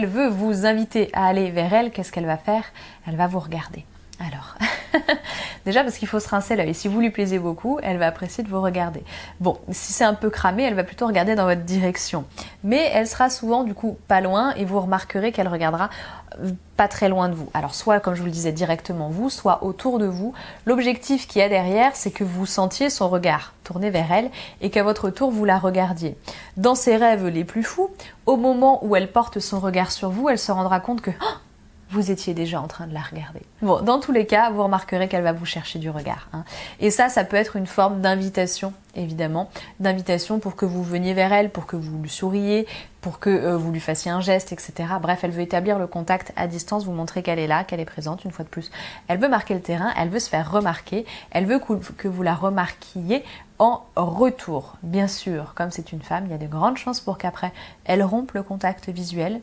Elle veut vous inviter à aller vers elle, qu'est-ce qu'elle va faire? Elle va vous regarder. Alors, déjà parce qu'il faut se rincer l'œil. Si vous lui plaisez beaucoup, elle va apprécier de vous regarder. Bon, si c'est un peu cramé, elle va plutôt regarder dans votre direction. Mais elle sera souvent du coup pas loin et vous remarquerez qu'elle regardera pas très loin de vous. Alors soit, comme je vous le disais, directement vous, soit autour de vous. L'objectif qu'il y a derrière, c'est que vous sentiez son regard tourné vers elle et qu'à votre tour, vous la regardiez. Dans ses rêves les plus fous, au moment où elle porte son regard sur vous, elle se rendra compte que vous étiez déjà en train de la regarder. Bon, dans tous les cas, vous remarquerez qu'elle va vous chercher du regard. Et ça peut être une forme d'invitation, évidemment. D'invitation pour que vous veniez vers elle, pour que vous lui souriez, pour que vous lui fassiez un geste, etc. Bref, elle veut établir le contact à distance, vous montrer qu'elle est là, qu'elle est présente, une fois de plus. Elle veut marquer le terrain, elle veut se faire remarquer, elle veut que vous la remarquiez en retour. Bien sûr, comme c'est une femme, il y a de grandes chances pour qu'après, elle rompe le contact visuel.